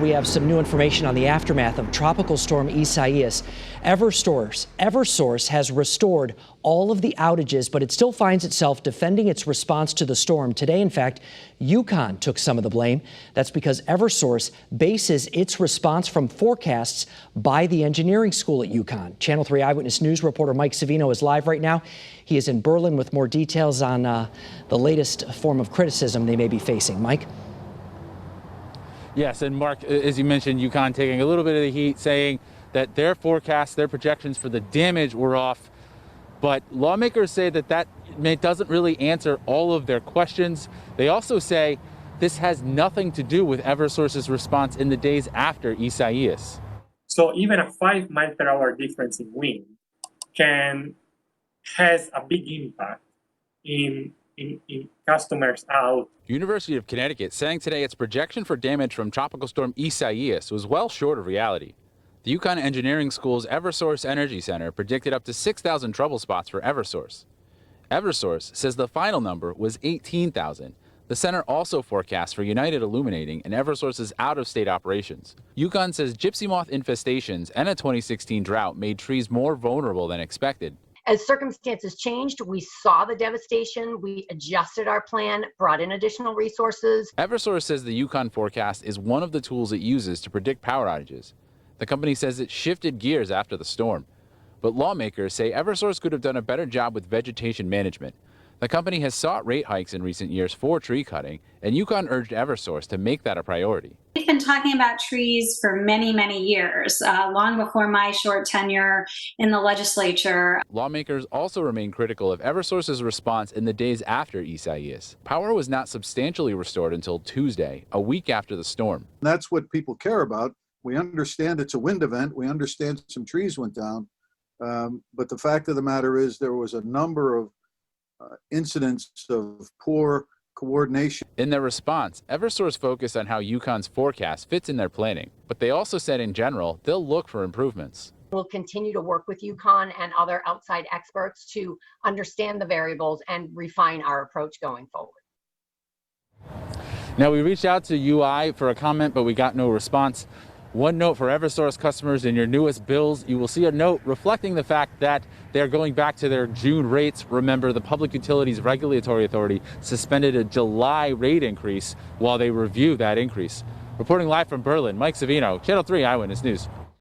We have some new information on the aftermath of Tropical Storm Isaias. Eversource has restored all of the outages, but it still finds itself defending its response to the storm. Today, in fact, UConn took some of the blame. That's because Eversource bases its response from forecasts by the engineering school at UConn. Channel 3 Eyewitness News reporter Mike Savino is live right now. He is in Berlin with more details on the latest form of criticism they may be facing. Mike? Yes, and Mark, as you mentioned, UConn taking a little bit of the heat, saying that their forecasts, their projections for the damage were off. But lawmakers say that doesn't really answer all of their questions. They also say this has nothing to do with Eversource's response in the days after Isaias. So even a 5 mile per hour difference in wind has a big impact in customers out. University of Connecticut saying today its projection for damage from Tropical Storm Isaias was well short of reality. The UConn Engineering School's Eversource Energy Center predicted up to 6,000 trouble spots for Eversource. Eversource says the final number was 18,000. The center also forecasts for United Illuminating and Eversource's out-of-state operations. UConn says gypsy moth infestations and a 2016 drought made trees more vulnerable than expected. As circumstances changed, we saw the devastation, we adjusted our plan, brought in additional resources. Eversource says the UConn forecast is one of the tools it uses to predict power outages. The company says it shifted gears after the storm. But lawmakers say Eversource could have done a better job with vegetation management. The company has sought rate hikes in recent years for tree cutting, and UConn urged Eversource to make that a priority. We've been talking about trees for many, many years, long before my short tenure in the legislature. Lawmakers also remain critical of Eversource's response in the days after Isaias. Power was not substantially restored until Tuesday, a week after the storm. That's what people care about. We understand it's a wind event. We understand some trees went down. But the fact of the matter is there was a number of incidents of poor coordination. In their response, Eversource focused on how UConn's forecast fits in their planning, but they also said in general they'll look for improvements. We'll continue to work with UConn and other outside experts to understand the variables and refine our approach going forward. Now, we reached out to UI for a comment, but we got no response. One note for Eversource customers: in your newest bills, you will see a note reflecting the fact that they're going back to their June rates. Remember, the Public Utilities Regulatory Authority suspended a July rate increase while they review that increase. Reporting live from Berlin, Mike Savino, Channel 3 Eyewitness News.